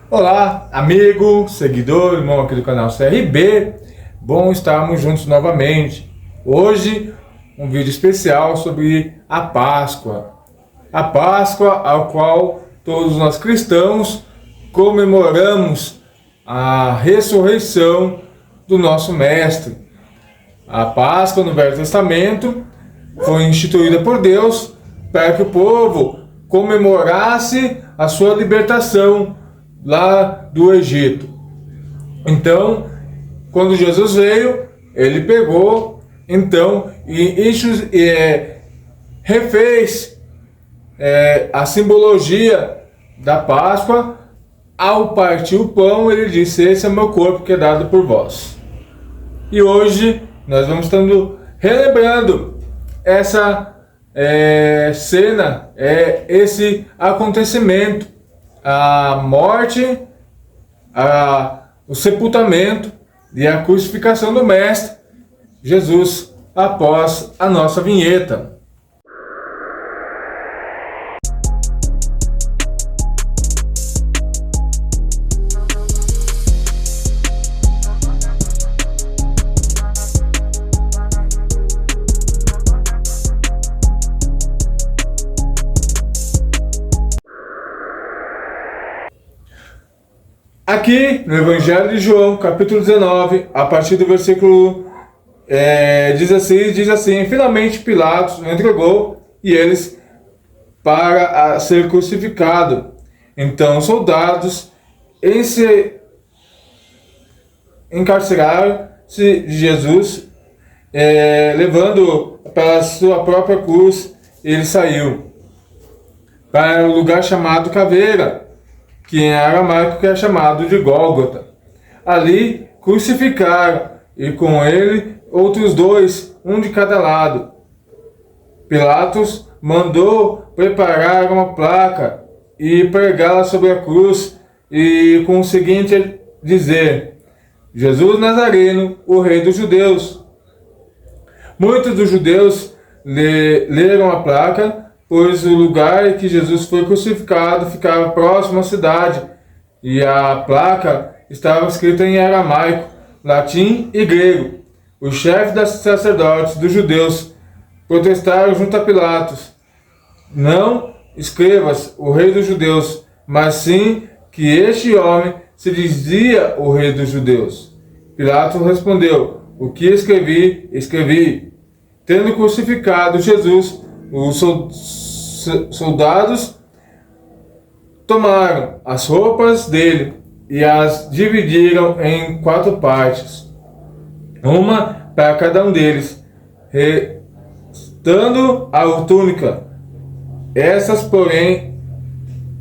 Olá, amigo, seguidor, irmão aqui do canal CRB. Bom estarmos juntos novamente. Hoje, um vídeo especial sobre a Páscoa. A Páscoa, ao qual todos nós cristãos comemoramos a ressurreição do nosso Mestre. A Páscoa no Velho Testamento foi instituída por Deus para que o povo comemorasse a sua libertação lá do Egito. Então, quando Jesus veio, ele pegou e refez a simbologia da Páscoa. Ao partir o pão, ele disse: esse é meu corpo que é dado por vós. E hoje nós vamos estando relembrando essa cena, esse acontecimento, a morte, o sepultamento e a crucificação do Mestre Jesus após a nossa vinheta. Aqui no Evangelho de João, capítulo 19, a partir do versículo 16, diz assim: finalmente Pilatos o entregou e eles para ser crucificado. Então os soldados encarceraram-se de Jesus, levando pela sua própria cruz. Ele saiu para o lugar chamado Caveira, que em aramaico é chamado de Gólgota. Ali crucificaram, e com ele outros dois, um de cada lado. Pilatos mandou preparar uma placa e pregá-la sobre a cruz, e com o seguinte dizer: Jesus Nazareno, o rei dos judeus. Muitos dos judeus leram a placa, pois o lugar em que Jesus foi crucificado ficava próximo à cidade, e a placa estava escrita em aramaico, latim e grego. Os chefes dos sacerdotes dos judeus protestaram junto a Pilatos: não escrevas o rei dos judeus, mas sim que este homem se dizia o rei dos judeus. Pilatos respondeu: o que escrevi, escrevi. Tendo crucificado Jesus, os soldados tomaram as roupas dele e as dividiram em 4 partes, uma para cada um deles, restando a túnica. Essas, porém,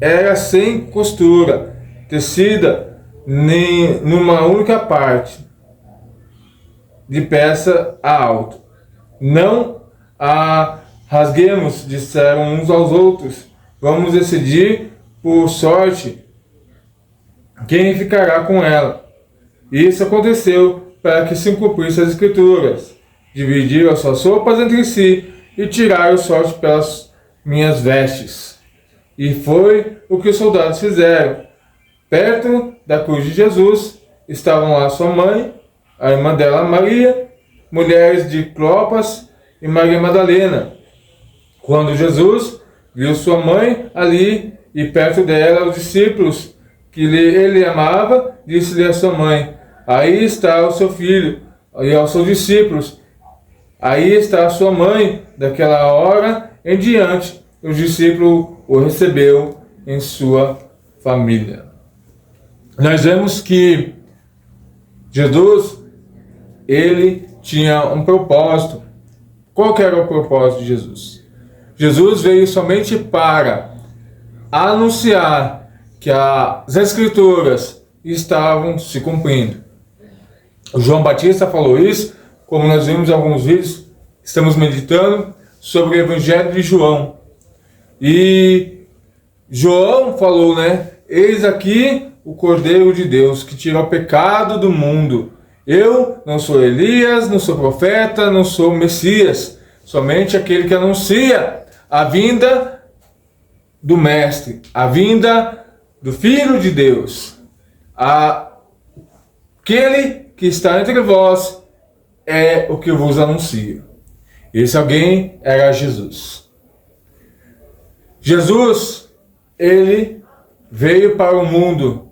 era sem costura, tecida numa única parte, de peça a alto. Não a rasguemos, disseram uns aos outros. Vamos decidir por sorte quem ficará com ela. Isso aconteceu para que se cumprissem as escrituras. Dividiram as suas roupas entre si e tiraram sorte pelas minhas vestes. E foi o que os soldados fizeram. Perto da cruz de Jesus estavam lá sua mãe, a irmã dela Maria, mulheres de Clopas e Maria Madalena. Quando Jesus viu sua mãe ali e perto dela os discípulos que ele amava, disse-lhe a sua mãe: aí está o seu filho. E aos seus discípulos: aí está a sua mãe. Daquela hora em diante, os discípulos o recebeu em sua família. Nós vemos que Jesus, ele tinha um propósito. Qual que era o propósito de Jesus? Jesus veio somente para anunciar que as Escrituras estavam se cumprindo. O João Batista falou isso, como nós vimos em alguns vídeos, estamos meditando sobre o Evangelho de João. E João falou, eis aqui o Cordeiro de Deus que tira o pecado do mundo. Eu não sou Elias, não sou profeta, não sou Messias, somente aquele que anuncia a vinda do Mestre, a vinda do Filho de Deus. Aquele que está entre vós é o que eu vos anuncio. Esse alguém era Jesus. Jesus, ele veio para o mundo,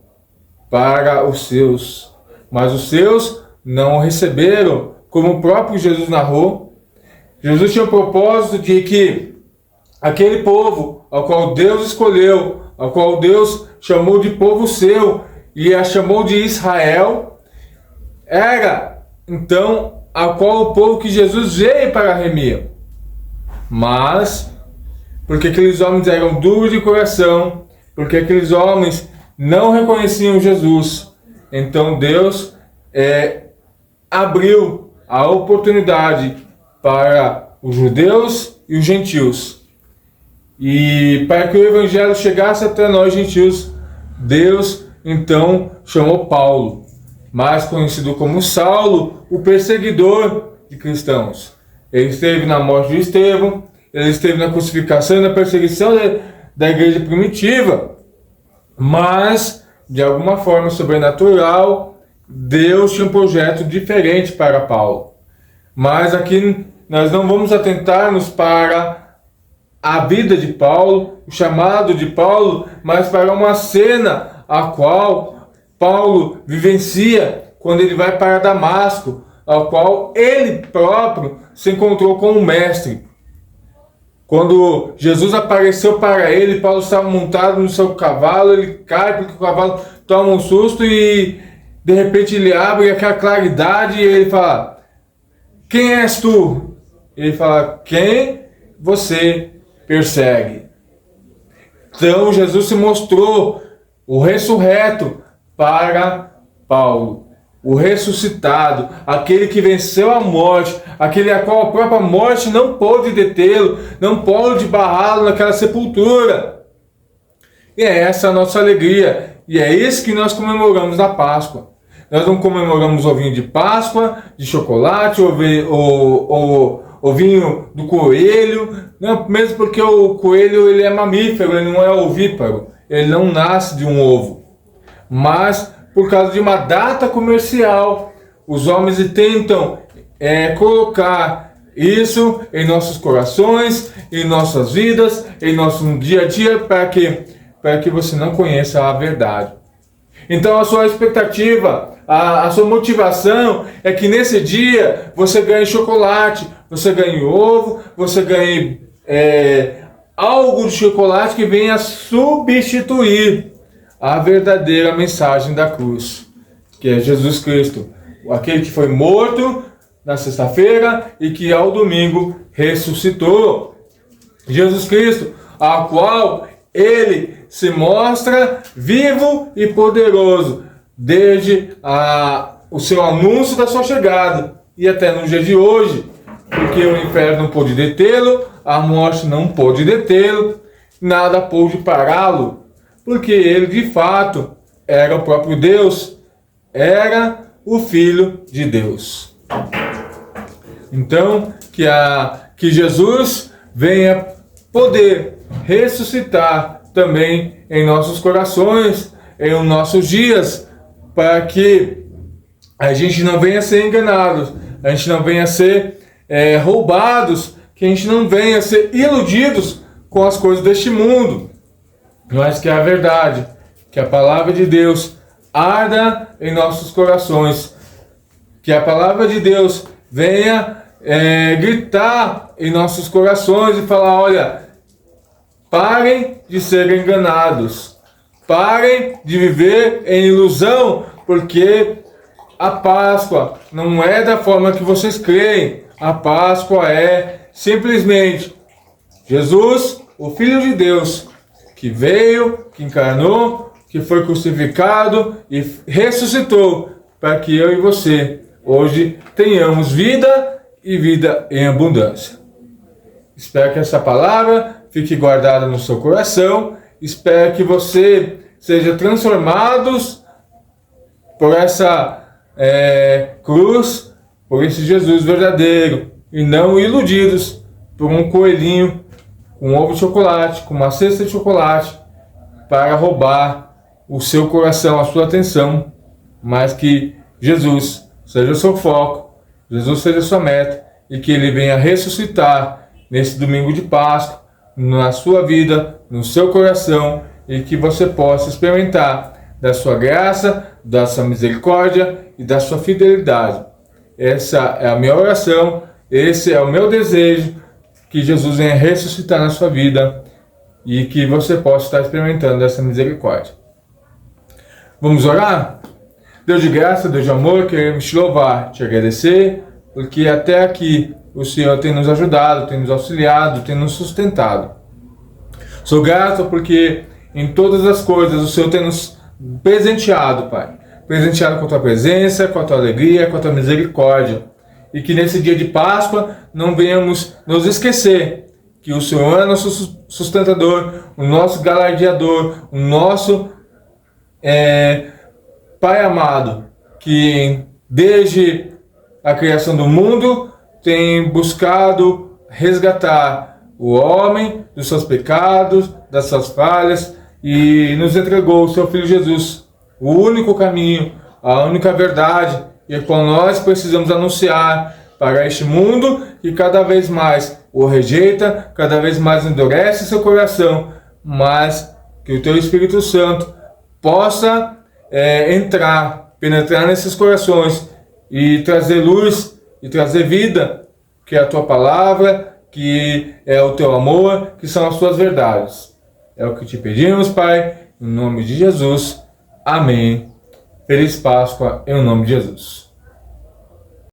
para os seus, mas os seus não o receberam, como o próprio Jesus narrou. Jesus tinha o propósito de que aquele povo ao qual Deus escolheu, ao qual Deus chamou de povo seu e a chamou de Israel, era então a qual o povo que Jesus veio para remir. Mas, porque aqueles homens eram duros de coração, porque aqueles homens não reconheciam Jesus, então Deus abriu a oportunidade para os judeus e os gentios. E para que o evangelho chegasse até nós gentios, Deus então chamou Paulo, mais conhecido como Saulo, o perseguidor de cristãos. Ele esteve na morte de Estevão, ele esteve na crucificação e na perseguição da igreja primitiva, mas de alguma forma sobrenatural, Deus tinha um projeto diferente para Paulo. Mas aqui nós não vamos atentar-nos para a vida de Paulo, o chamado de Paulo, mas para uma cena a qual Paulo vivencia quando ele vai para Damasco, ao qual ele próprio se encontrou com o mestre. Quando Jesus apareceu para ele, Paulo estava montado no seu cavalo, ele cai porque o cavalo toma um susto e de repente ele abre aquela claridade e ele fala: quem és tu? Ele fala: quem você persegue? Então Jesus se mostrou o ressurreto para Paulo, o ressuscitado, aquele que venceu a morte, aquele a qual a própria morte não pôde detê-lo, não pôde barrá-lo naquela sepultura. E é essa a nossa alegria, e é isso que nós comemoramos na Páscoa. Nós não comemoramos ovinho de Páscoa, de chocolate, o vinho do coelho, não, mesmo porque o coelho ele é mamífero, ele não é ovíparo, ele não nasce de um ovo. Mas por causa de uma data comercial, os homens tentam colocar isso em nossos corações, em nossas vidas, em nosso dia a dia, para que você não conheça a verdade. Então a sua expectativa, a sua motivação é que nesse dia você ganhe chocolate, você ganhe ovo, você ganhe algo de chocolate que venha substituir a verdadeira mensagem da cruz, que é Jesus Cristo, aquele que foi morto na sexta-feira e que ao domingo ressuscitou. Jesus Cristo, a qual ele se mostra vivo e poderoso desde o seu anúncio da sua chegada e até no dia de hoje, porque o inferno não pôde detê-lo, a morte não pôde detê-lo, nada pôde pará-lo, porque ele de fato era o próprio Deus, era o Filho de Deus. Então, que Jesus venha poder ressuscitar também em nossos corações, em nossos dias, para que a gente não venha ser enganados, a gente não venha ser roubados, que a gente não venha ser iludidos com as coisas deste mundo, mas que a verdade, que a palavra de Deus arda em nossos corações, que a palavra de Deus venha gritar em nossos corações e falar: olha, parem de ser enganados, parem de viver em ilusão, porque a Páscoa não é da forma que vocês creem. A Páscoa é simplesmente Jesus, o Filho de Deus, que veio, que encarnou, que foi crucificado e ressuscitou, para que eu e você hoje tenhamos vida e vida em abundância. Espero que essa palavra fique guardada no seu coração. Espero que você seja transformado por essa cruz, por esse Jesus verdadeiro, e não iludidos por um coelhinho com um ovo de chocolate, com uma cesta de chocolate, para roubar o seu coração, a sua atenção, mas que Jesus seja o seu foco, Jesus seja a sua meta e que Ele venha ressuscitar nesse domingo de Páscoa, na sua vida, no seu coração, e que você possa experimentar da sua graça, da sua misericórdia e da sua fidelidade. Essa é a minha oração, esse é o meu desejo, que Jesus venha ressuscitar na sua vida e que você possa estar experimentando essa misericórdia. Vamos orar? Deus de graça, Deus de amor, queremos te louvar, te agradecer, porque até aqui o Senhor tem nos ajudado, tem nos auxiliado, tem nos sustentado. Sou grato porque em todas as coisas o Senhor tem nos presenteado, Pai. Presenteado com a tua presença, com a tua alegria, com a tua misericórdia. E que nesse dia de Páscoa não venhamos nos esquecer que o Senhor é nosso sustentador, o nosso galardeador, o nosso Pai amado, que desde a criação do mundo tem buscado resgatar o homem dos seus pecados, das suas falhas, e nos entregou o seu Filho Jesus, o único caminho, a única verdade, e a qual nós precisamos anunciar para este mundo que cada vez mais o rejeita, cada vez mais endurece seu coração, mas que o teu Espírito Santo possa penetrar nesses corações e trazer luz e trazer vida, que é a tua palavra, que é o teu amor, que são as tuas verdades. É o que te pedimos, Pai, em nome de Jesus. Amém. Feliz Páscoa, em nome de Jesus.